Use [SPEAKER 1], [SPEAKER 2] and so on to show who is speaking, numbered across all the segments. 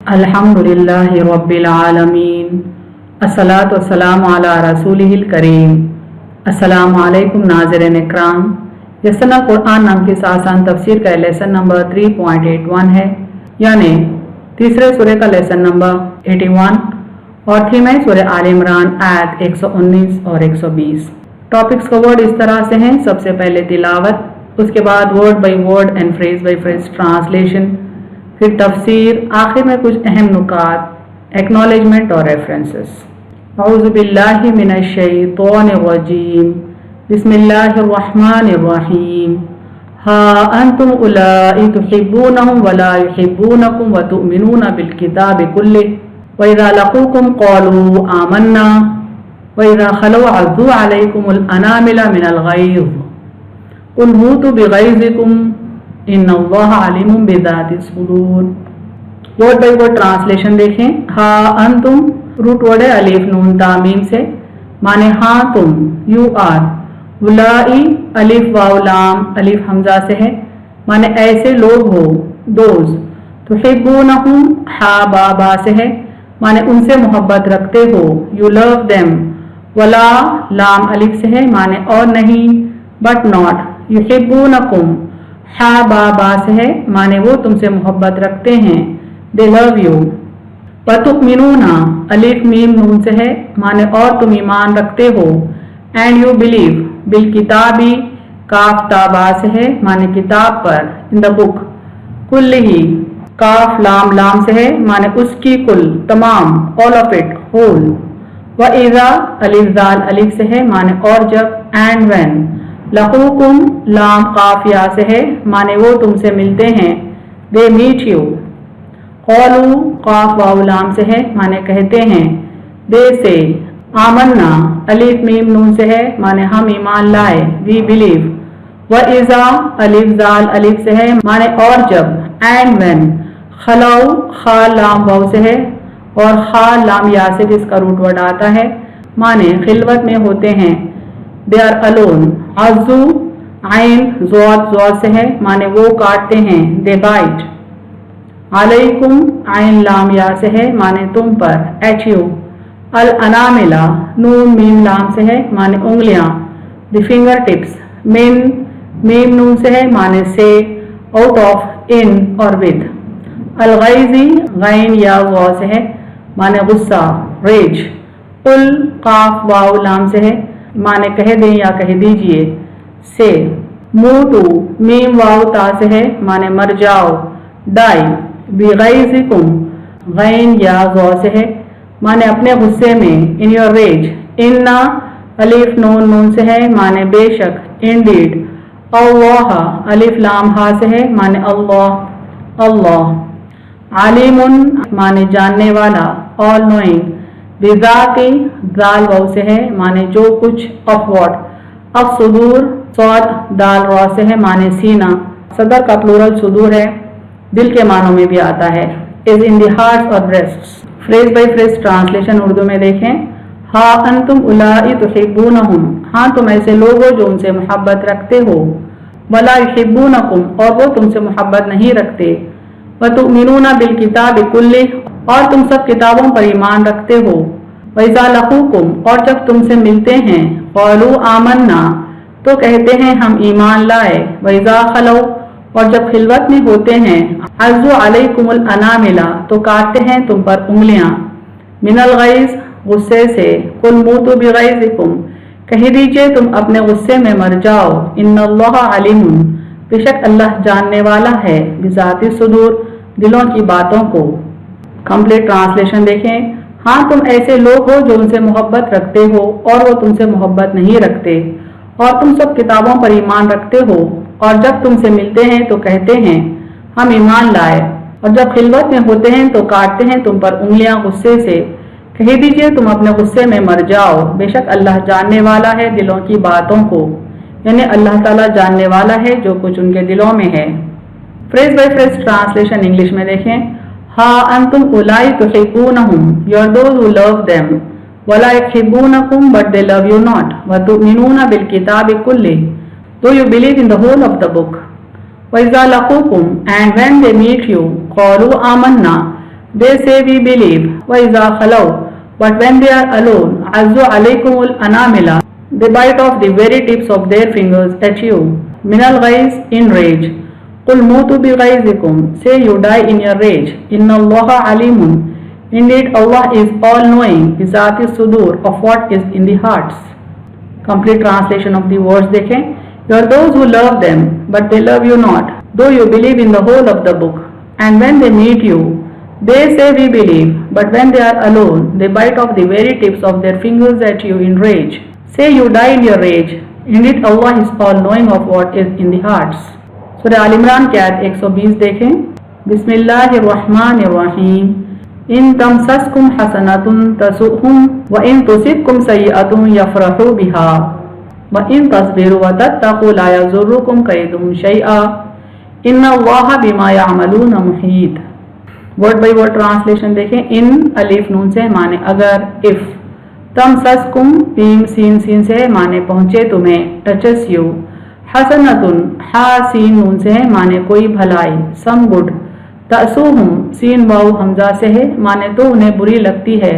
[SPEAKER 1] अल्हम्दुलिल्लाहि रब्बिल आलमीन अस्सलातु वस्सलामु अला रसूलिहिल करीम। अस्सलामु अलैकुम नाज़रीन इकराम। यस्ना कुरान नाम की आसान तफसीर का लेसन नंबर 3.81 है, यानी तीसरे सूरे का लेसन नंबर 81 और थीम है सूरह आल इमरान आयत 119 और 120। टॉपिक्स का वर्ड इस तरह से हैं। सबसे पहले तिलावत, उसके बाद word by word and phrase by phrase translation, फिर तफसीर, आखिर में कुछ अहम नुकात, एक्नॉलेजमेंट और रेफरेंसेस। औज़ु बिल्लाहि मिनश शैतानिर रजीम, बिस्मिल्लाहिर रहमानिर रहीम। हा अंतुम उलाई तुहिब्बूनहुम वला युहिब्बूनकुम व तु'मिनूना बिल किताबि कुल्लिहि व इज़ा लक़ूकुम क़ालू आमन्ना व इज़ा खलू अज़्ज़ू अलैकुमुल अनामिला मिनल ग़ैज़ क़ुल मूतू बिग़ैज़िकुम इन्नल्लाह अलीमुम बिज़ातिस सुदूर। वर्ड बाई वर्ड ट्रांसलेशन देखें। हा अंतुम रूट वर्ड है अलिफ नून तामीम से, माने हाँ तुम, यू आर। उलाई अलिफ वाव लाम अलिफ हमजा से है, माने ऐसे लोग हो, दोज। तुहिब्बूनहुम हा बा बा से है, माने उनसे मोहब्बत रखते हो, यू लव देम। वला लाम अलिफ से है, माने और नहीं, बट नॉट। युहिब्बूनकुम हा बा बा से है, माने वो तुमसे मोहब्बत रखते हैं, दे लव यू। वतुमिनूना अलिफ मीम नून से है, माने और तुम ईमान रखते हो, एंड यू बिलीव। बिल किताबी काफ ताबा से है, माने किताब पर, इन द बुक। कुल्लिही काफ लाम लाम से है, माने उसकी कुल, तमाम, ऑल ऑफ इट, होल। व इज़ा अलिफ जाल अलिफ से है, माने और जब, एंड व्हेन। लक़ूकुम लाम काफ या से है, माने वो तुमसे मिलते हैं, दे मीट यू। क़ालू काफ वाव लाम से है, माने कहते हैं, दे से। आमन्ना अलिफ मीम नून से है, माने हम ईमान लाए, वी बिलीव। व इज़ा अलिफ जाल अलिफ से है, माने और जब, एंड व्हेन। खलौ खा लाम वाव से है और खा लाम या से जिसका रूट वर्ड आता है, माने खिलवत में होते हैं, दे आर अलोन। अज़ू आइन ज़ौद से है, माने वो काटते हैं, दे बाइट। अलैकुम आइन लाम या से है, माने तुम पर, एट यू। अल अनामिला नून मीम लाम से है, माने उंगलियां, द फिंगर टिप्स। मिन मीम नून से है, माने से, आउट ऑफ, इन और विद। अल गैज़ी गैन या वाव से है, माने गुस्सा, रेज। कुल काफ वाव लाम से है, माने कह दें या कह दीजिए, से। मूतू मीम वाव ता से है, माने मर जाओ, डाई। बिग़ैज़िकुम गैन या ज़ौ से है, माने अपने गुस्से में, इन योर रेज। इन्ना अलिफ नून नून से है, माने बेशक, इंडीड। अल्लाह अलिफ लाम हा से है, माने अल्लाह, अल्लाह। आलिमुन माने जानने वाला, ऑल नोइंग। बिज़ाति दाल वाव से है, माने जो कुछ, ऑफ व्हाट। अब सुदूर सौद दाल रॉ से है, माने सीना। सदर का प्लूरल सुदूर है, दिल के मानों में भी आता है, इज इन द हार्ट्स और breasts. Phrase by phrase translation Urdu में देखें। हा अंतुम उलाई तुहिब्बूनहुम, हाँ तुम ऐसे लोग हो जो उनसे मोहब्बत रखते हो। वला युहिब्बूनकुम, और वो तुमसे मोहब्बत नहीं रखते। व तुमिनूना बिल किताबि कुल्लिहि, और तुम सब किताबों पर ईमान रखते हो। व इज़ा लक़ूकुम, और जब तुमसे मिलते हैं, क़ालू आमन्ना, तो कहते हैं हम ईमान लाए। व इज़ा खलौ, और जब खिलवत में होते हैं, अज़्ज़ू अलैकुमुल अनामिला, तो काटते हैं तुम पर उंगलियां। मिनल गैज़, गुस्से से। कुल मूतू बिग़ैज़िकुम, कह दीजिए तुम अपने गुस्से में मर जाओ। इन्नल्लाह अलीमुन, बेशक अल्लाह जानने वाला है, बिज़ाति सुदूर, दिलों की बातों को। कंप्लीट ट्रांसलेशन देखें। हाँ तुम ऐसे लोग हो जो उनसे मोहब्बत रखते हो और वो तुमसे मोहब्बत नहीं रखते, और तुम सब किताबों पर ईमान रखते हो, और जब तुमसे मिलते हैं तो कहते हैं हम ईमान लाए, और जब खिलवत में होते हैं तो काटते हैं तुम पर उंगलियां गुस्से से। कह दीजिए तुम अपने गुस्से में मर जाओ, बेशक अल्लाह जानने वाला है दिलों की बातों को, यानी अल्लाह ताला जानने वाला है जो कुछ उनके दिलों में है। Phrase by phrase translation English में देखें। हा अंतुम उलाई तुहिब्बूनहुम, you are those who love them. वला युहिब्बूनकुम, but they love you not. व तुमिनूना बिल किताबि कुल्लिहि, though you believe in the whole of the book. وَإِذَا لَقُوكُمْ, and when they meet you, قَالُوا آمَنَّا, They say we believe. وَإِذَا خَلَوْا But when they are alone, عَزُّوا عَلَيْكُمُ الْأَنَامِلَ They bite off the very tips of their fingers at you. مِنَ الْغَيْظِ In rage. قُلْ مُوتُوا بِغَيْظِكُمْ Say you die in your rage. إِنَّ اللَّهَ عَلِيمٌ Indeed, Allah is all-knowing, بِذَاتِ الصُّدُورِ Of what is in the hearts. Complete translation of the words देखें. You are those who love them, but they love you not, though you believe in the whole of the book. And when they meet you, they say we believe, but when they are alone, they bite off the very tips of their fingers at you in rage. Say you die in your rage. Indeed, Allah is all-knowing of what is in the hearts. Surah Al-Imran की आयत 120 देखें. बिस्मिल्लाहिर्रहमानिर्रहीम. इन तमसस्कुम हसनतुन तसुहुम व इन तुसिबकुम सय्यअतुन यफरहु बिहा व इन तस्बिरु व तत्तक़ू ला यज़ुर्रुकुम कैदुहुम शैआ इन्नल्लाहा बिमा यअमलून मुहीत. वर्ड बाय वर्ड ट्रांसलेशन देखें. इन अलिफ नून से माने अगर, इफ. तमसस्कुम मीम सीन सीन से माने पहुंचे तुम्हें, टचेस यू. हसनतुन हा सीन नून से माने कोई भलाई, सम गुड. तसुहुम सीन वाउ हमजा से है माने तो उन्हें बुरी लगती है.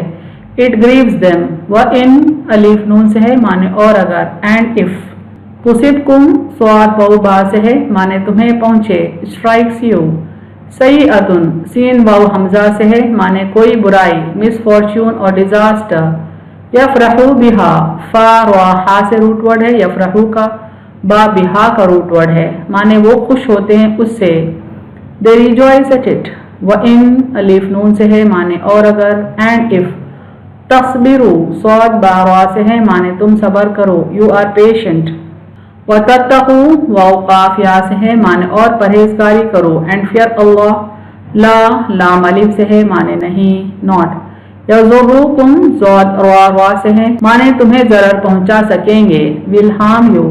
[SPEAKER 1] इट ग्रीव्स देम व इन अलिफ नून से है माने और अगर, एंड इफ. तुसिबकुम स्वाद वाउ बा से है माने तुम्हें पहुंचे, स्ट्राइक्स यू. सय्यअतुन सीन वाउ हमजा से है माने कोई बुराई, मिसफॉर्च्यून और डिजास्टर. यफरहु बिहा फा रा हा से रूट वर्ड है यफरहु का, बा बिहा का रूट वर्ड है माने वो खुश होते हैं उससे. They rejoice at it. व इन अलिफ नून से है माने और अगर, एंड इफ. तस्बिरु स्वाद बारा से है माने तुम सबर करो, यू आर पेशेंट. व तत्तक़ू वाउ काफ या से है माने और परहेजगारी करो, एंड फियर अल्लाह. ला लाम अलिफ से है माने नहीं, नॉट. यज़ुर्रुकुम ज़ाद रा से है माने तुम्हें जरर पहुंचा सकेंगे, विल हार्म यू.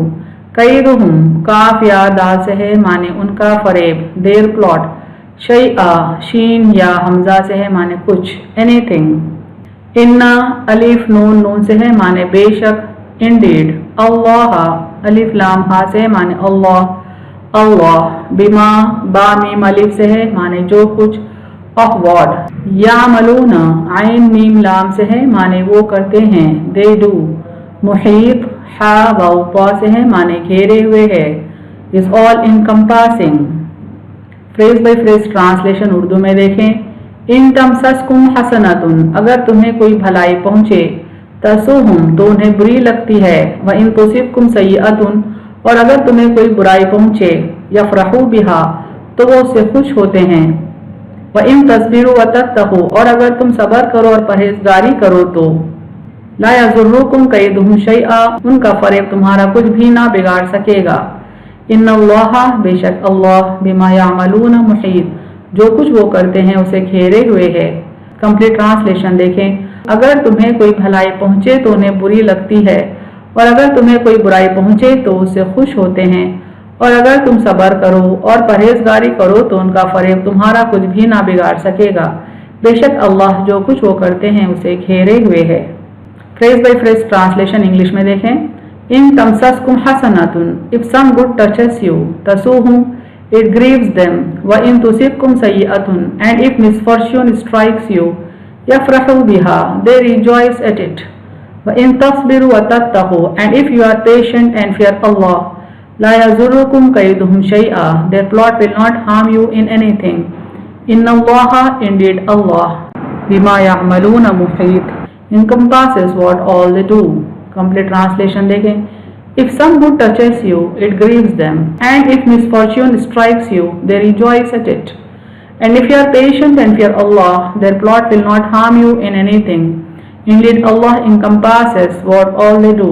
[SPEAKER 1] कैदुहुम काफ या दाल से है माने उनका फरेब, देर प्लॉट. शैआ शीन या हमजा से है माने कुछ, एनीथिंग. इन्ना अलिफ नून नून से है माने बेशक, इंडीड. अल्लाह अलिफ लाम हा से है माने अल्लाह, अल्लाह. बिमा बा मीम अलिफ से है माने जो कुछ, ऑफ वॉट. यामलूना आइन मीम लाम से है माने वो करते हैं, दे डू. मुहीत हा वाउ पा से है माने घेरे हुए है, is all encompassing. Phrase by phrase translation Urdu में देखें. इन तमसस्कुम हसनतुन अगर तुम्हें कोई भलाई पहुंचे, तसुहुम तो उन्हें बुरी लगती है. व इन तुसिबकुम सय्यअतुन और अगर तुम्हें कोई बुराई पहुंचे, यफरहु बिहा तो वो उससे खुश होते हैं. व इन तस्बिरु व तत्तक़ू और अगर तुम सबर करो और परहेजगारी करो तो. ला यज़ुर्रुकुम कैदुहुम शैआ उनका फरेब तुम्हारा कुछ भी ना बिगाड़ सकेगा. इन्नल्लाहा बेशक अल्लाह बिमा यामलून मुहीत जो कुछ वो करते हैं उसे घेरे हुए है. कंप्लीट ट्रांसलेशन देखें. अगर तुम्हें कोई भलाई पहुंचे तो उन्हें बुरी लगती है, और अगर तुम्हें कोई बुराई पहुंचे तो उससे खुश होते हैं, और अगर तुम सबर करो और परहेजगारी करो तो उनका फरेब तुम्हारा कुछ भी ना बिगाड़ सकेगा. बेशक अल्लाह जो कुछ वो करते हैं उसे घेरे हुए है. Phrase by phrase translation English में देखें. इन तमसस्कुम हसनतुन if some good touches you, तसुहुम इट ग्रीव्स देम. व इन तुसिबकुम सय्यअतुन and if misfortune strikes you, यफरहु बिहा दे रिजॉइस एट इट. व इन तस्बिरु व तत्तक़ू and if you are patient and fear Allah, ला यज़ुर्रुकुम कैदुहुम शैआ their plot will not harm you in anything. इन्नल्लाहा इंडीड अल्लाह बिमा यअमलून मुहीत encompasses what all they do. Complete translation देखें. If some good touches you, it grieves them, and if misfortune strikes you, they rejoice at it. And if you are patient and fear Allah, their plot will not harm you in anything. Indeed, Allah encompasses what all they do.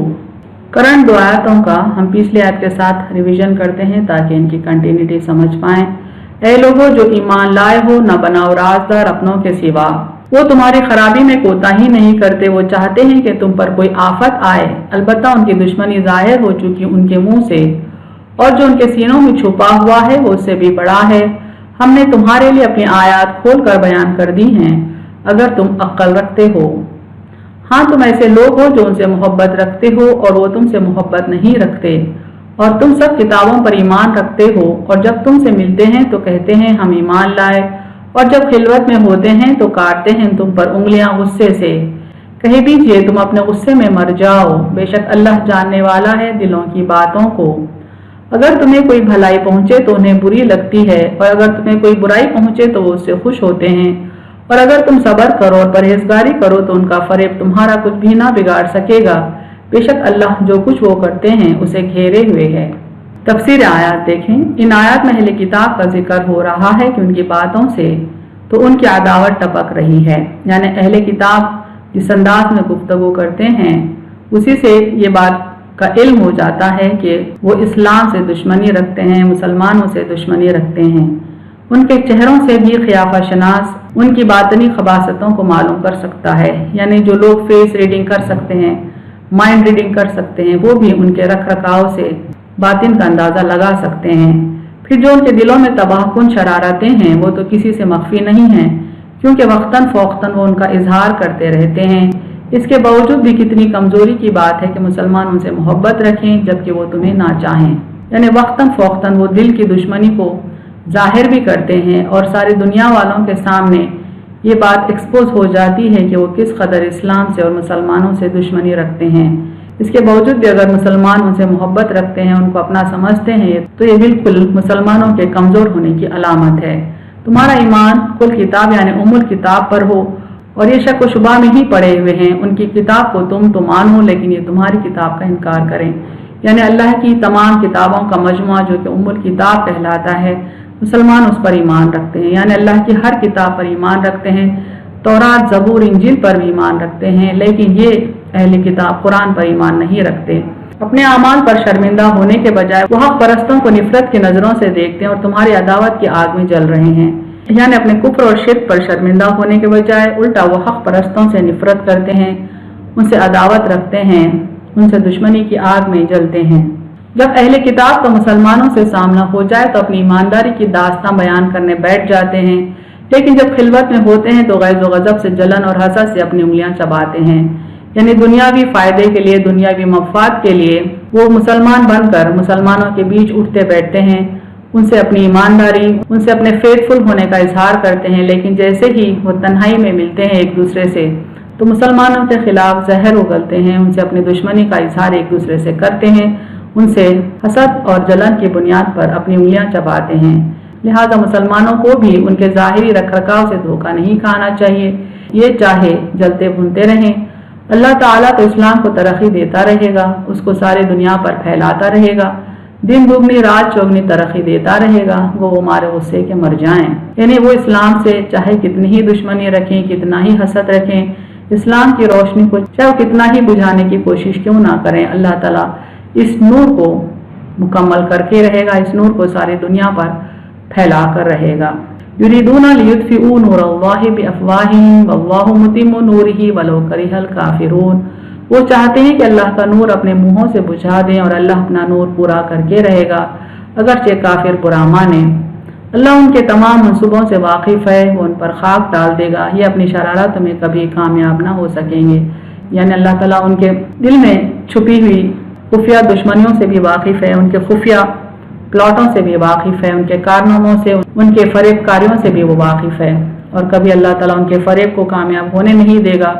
[SPEAKER 1] Current दो आयतों का हम पिछले आयत के साथ revision करते हैं ताकि इनकी कंटिन्यूटी समझ पाएं. ऐ लोगों जो ईमान लाए हो, न बनाओ राजदार अपनों के सिवा. वो तुम्हारी खराबी में कोताही नहीं करते. वो चाहते हैं कि तुम पर कोई आफत आए, अलबत्ता उनकी दुश्मनी जाहिर हो चुकी उनके मुंह से, और जो उनके सीनों में छुपा हुआ है वो उससे भी बड़ा है. हमने तुम्हारे लिए अपनी आयत खोल कर बयान कर दी हैं अगर तुम अक्ल रखते हो. हाँ, तुम ऐसे लोग हो जो उनसे मोहब्बत रखते हो और वो तुमसे मोहब्बत नहीं रखते, और तुम सब किताबों पर ईमान रखते हो, और जब तुमसे मिलते हैं तो कहते हैं हम ईमान लाए, और जब खिलवत में होते हैं तो काटते हैं तुम पर उंगलियां गुस्से से। कह दीजिए तुम अपने गुस्से में मर जाओ, बेशक अल्लाह जानने वाला है दिलों की बातों को। अगर तुम्हें कोई भलाई पहुंचे तो उन्हें बुरी लगती है, और अगर तुम्हें कोई बुराई पहुंचे तो वो उससे खुश होते हैं। और अगर तुम सब्र करो और परहेजगारी करो तो उनका फरेब तुम्हारा कुछ भी ना बिगाड़ सकेगा। बेशक अल्लाह जो कुछ वो करते हैं उसे घेरे हुए है। तफसीर आयत देखें। इन आयत में अहले किताब का जिक्र हो रहा है कि उनकी बातों से तो उनकी अदावत टपक रही है, यानी अहले किताब जिस अंदाज में गुफ्तगू करते हैं उसी से ये बात का इल्म हो जाता है कि वो इस्लाम से दुश्मनी रखते हैं, मुसलमानों से दुश्मनी रखते हैं। उनके चेहरों से भी ख़ियाफ़ा शनास उनकी बातनी खबासतों को मालूम कर सकता है, यानी जो लोग फेस रीडिंग कर सकते हैं, माइंड रीडिंग कर सकते हैं, वो भी उनके रख रखाव से बातिन का अंदाज़ा लगा सकते हैं। फिर जो उनके दिलों में तबाहकुन शरारतें हैं वो तो किसी से मख्फी नहीं हैं, क्योंकि वक्तन फ़ौक्तन वो उनका इजहार करते रहते हैं। इसके बावजूद भी कितनी कमज़ोरी की बात है कि मुसलमान उनसे मोहब्बत रखें जबकि वो तुम्हें ना चाहें, यानी वक्तन फ़ौक्तन वो दिल की दुश्मनी को जाहिर भी करते हैं और सारी दुनिया वालों के सामने ये बात एक्सपोज हो जाती है कि वो किस कदर इस्लाम से और मुसलमानों से दुश्मनी रखते हैं। इसके बावजूद भी अगर मुसलमान उनसे मोहब्बत रखते हैं, उनको अपना समझते हैं, तो ये बिल्कुल मुसलमानों के कमज़ोर होने की अलामत है। तुम्हारा ईमान कुल किताब यानी उम्मुल किताब पर हो और ये शक व शुबा में ही पड़े हुए हैं। उनकी किताब को तुम तो मानो लेकिन ये तुम्हारी किताब का इनकार करें, यानी अल्लाह की तमाम किताबों का मजमुआ जो कि उम्मुल किताब कहलाता है, मुसलमान उस पर ईमान रखते हैं, यानी अल्लाह की हर किताब पर ईमान रखते हैं। तौरात, ज़बूर, इंजील पर भी ईमान रखते हैं, लेकिन ये अहले किताब कुरान पर ईमान नहीं रखते। अपने अमाल पर शर्मिंदा होने के बजाय वो हक परस्तों को निफरत की नज़रों से देखते हैं और तुम्हारी अदावत की आग में जल रहे हैं, यानी अपने कुफ्र और शिर्क पर शर्मिंदा होने के बजाय उल्टा वो हक परस्तों से निफरत करते हैं, उनसे अदावत रखते हैं, उनसे दुश्मनी की आग में जलते हैं। जब अहले किताब का मुसलमानों से सामना हो जाए तो अपनी ईमानदारी की दास्तां बयान करने बैठ जाते हैं, लेकिन जब खिलवत में होते हैं तो गैज़ व गज़ब से, जलन और हसद से अपनी उंगलियां चबाते हैं, यानी दुनियावी फ़ायदे के लिए, दुनियावी मफाद के लिए वो मुसलमान बनकर मुसलमानों के बीच उठते बैठते हैं, उनसे अपनी ईमानदारी, उनसे अपने फेथफुल होने का इजहार करते हैं। लेकिन जैसे ही वो तन्हाई में मिलते हैं एक दूसरे से तो मुसलमानों के खिलाफ जहर उगलते हैं, उनसे अपनी दुश्मनी का इजहार एक दूसरे से करते हैं, उनसे हसद और जलन की बुनियाद पर अपनी उंगलियां चबाते हैं। लिहाजा मुसलमानों को भी उनके ज़ाहिरी रखरखाव से धोखा नहीं खाना चाहिए। ये चाहे जलते भुनते रहें, अल्लाह ताला तो इस्लाम को तरक्की देता रहेगा, उसको सारी दुनिया पर फैलाता रहेगा, दिन दुगनी रात चौगनी तरक्की देता रहेगा, वो हमारे गुस्से के मर जाएं। यानी वो इस्लाम से चाहे कितनी ही दुश्मनी रखें, कितना ही हसद रखें, इस्लाम की रोशनी को चाहे कितना ही बुझाने की कोशिश क्यों ना करें, अल्लाह ताला इस नूर को मुकम्मल करके रहेगा, इस नूर को सारी दुनिया पर फैला कर रहेगा। युरीदूना लियुत्फिऊ नूरल्लाहि बिअफ़वाहिहिम वल्लाहु मुतिम्मु नूरिही वलौ करिहल काफिरून। वो चाहते हैं कि अल्लाह का नूर अपने मुंहों से बुझा दें और अल्लाह अपना नूर पूरा करके रहेगा, अगरचे काफिर बुरा माने। अल्लाह उनके तमाम मंसूबों से वाकिफ़ है, वो उन पर खाक डाल देगा, ये अपनी शरारत में कभी कामयाब ना हो सकेंगे। यानी अल्लाह ताला उनके दिल में छुपी हुई खुफिया दुश्मनियों से भी वाकिफ़ है, उनके खुफिया प्लॉटों से भी वाकिफ़ है, उनके कारनामों से, उनके फरेबकारियों से भी वो वाकिफ़ है, और कभी अल्लाह ताला उनके फरेब को कामयाब होने नहीं देगा,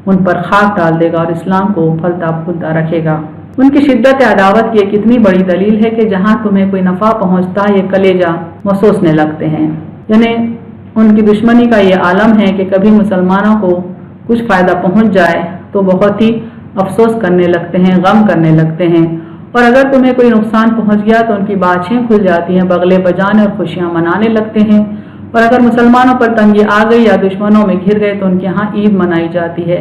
[SPEAKER 1] उन पर खाक डाल देगा और इस्लाम को फलता फूलता रखेगा। उनकी शिद्दत अदावत की कितनी बड़ी दलील है कि जहाँ तुम्हें कोई नफ़ा पहुँचता है ये कलेजा महसूसने लगते हैं। यानी उनकी दुश्मनी का ये आलम है कि कभी मुसलमानों को कुछ फ़ायदा पहुँच जाए तो बहुत ही अफसोस करने लगते हैं, गम करने लगते हैं, और अगर तुम्हें कोई नुकसान पहुंच गया तो उनकी बाछें खुल जाती हैं, बगले बजाने और खुशियां मनाने लगते हैं। और अगर मुसलमानों पर तंगी आ गई या दुश्मनों में घिर गए तो उनके यहाँ ईद मनाई जाती है,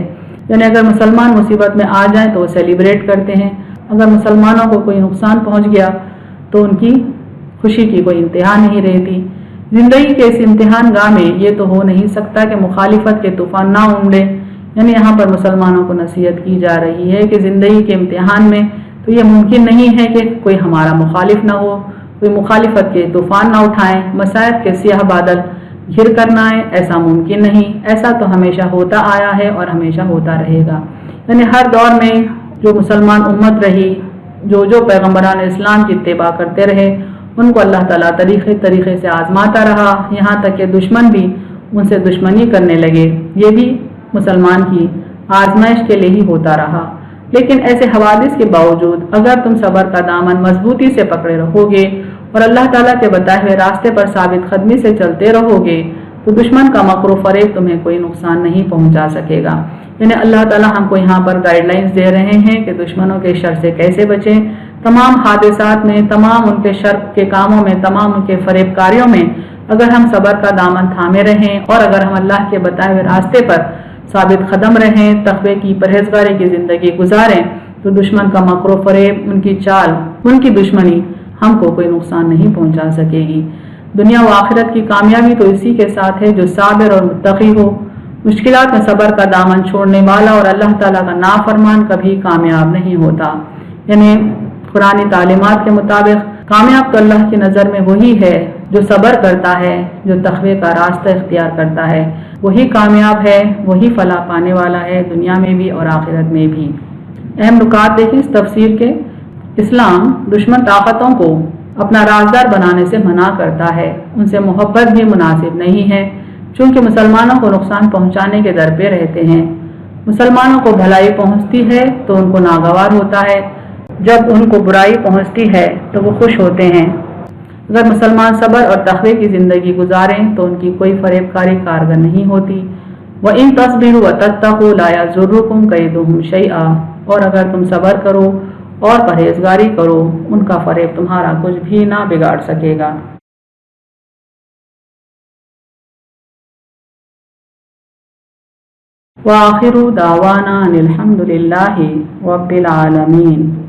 [SPEAKER 1] यानी अगर मुसलमान मुसीबत में आ जाएं तो वो सेलिब्रेट करते हैं। अगर मुसलमानों को कोई नुकसान पहुँच गया तो उनकी खुशी की कोई इंतहा नहीं रहती। जिंदगी के इस इम्तिहान गाह में ये तो हो नहीं सकता कि मुखालिफत के तूफान ना उमड़े, यानी यहाँ पर मुसलमानों को नसीहत की जा रही है कि ज़िंदगी के इम्तिहान में तो ये मुमकिन नहीं है कि कोई हमारा मुखालिफ ना हो, कोई मुखालिफत के तूफान ना उठाएं, मसाइब के सियाह बादल घिर कर ना आए, ऐसा मुमकिन नहीं। ऐसा तो हमेशा होता आया है और हमेशा होता रहेगा। यानी हर दौर में जो मुसलमान उम्मत रही, जो पैगम्बरान इस्लाम की इत्तिबा करते रहे, उनको अल्लाह ताला तरीक़े तरीक़े से आजमाता रहा, यहाँ तक कि दुश्मन भी उनसे दुश्मनी करने लगे। ये भी मुसलमान की आजमाइश के लिए ही होता रहा। लेकिन ऐसे हवादिस के बावजूद अगर तुम सब्र का दामन मजबूती से पकड़े रहोगे और अल्लाह ताला के बताए हुए रास्ते पर साबित कदमी से चलते रहोगे तो दुश्मन का मकर फरेब तुम्हें कोई नुकसान नहीं पहुंचा सकेगा। यानी अल्लाह ताला हमको यहाँ पर गाइडलाइंस दे रहे हैं कि दुश्मनों के शर से कैसे बचें। तमाम हादिसात में, तमाम उनके शर के कामों में, तमाम उनके फरेबकारियों में अगर हम सब्र का दामन थामे रहें और अगर हम अल्लाह के बताए हुए रास्ते पर साबित कदम रहें, तक़वे की परहेजगारी की ज़िंदगी गुजारें तो दुश्मन का मकर फरेब, उनकी चाल, उनकी दुश्मनी हमको कोई नुकसान नहीं पहुंचा सकेगी। दुनिया व आखिरत की कामयाबी तो इसी के साथ है जो साबिर और मुत्तकी हो। मुश्किलात में सब्र का दामन छोड़ने वाला और अल्लाह ताला का नाफरमान कभी कामयाब नहीं होता। यानी कुरानी तालीमात के मुताबिक कामयाब तो अल्लाह की नज़र में वही है जो सब्र करता है, जो तक़वे का रास्ता इख्तियार करता है, वही कामयाब है, वही फलाह पाने वाला है दुनिया में भी और आखिरत में भी। अहम नुकात देखिए इस तफसीर के। इस्लाम दुश्मन ताकतों को अपना राजदार बनाने से मना करता है, उनसे मोहब्बत भी मुनासिब नहीं है, चूँकि मुसलमानों को नुकसान पहुँचाने के दर पे रहते हैं। मुसलमानों को भलाई पहुँचती है तो उनको नागवार होता है, जब उनको बुराई पहुँचती है तो वो खुश होते हैं। अगर मुसलमान सब्र और तक़वे की ज़िंदगी गुजारें तो उनकी कोई फरेबकारी कारगर नहीं होती। व इन तस्बिरु व तत्तक़ू ला यज़ुर्रुकुम कैदुहुम शैआ, और अगर तुम सब्र करो और परहेजगारी करो उनका फरेब तुम्हारा कुछ भी ना बिगाड़ सकेगा। व आखिरु दावाना अनिल हम्दुलिल्लाहि रब्बिल आलमीन।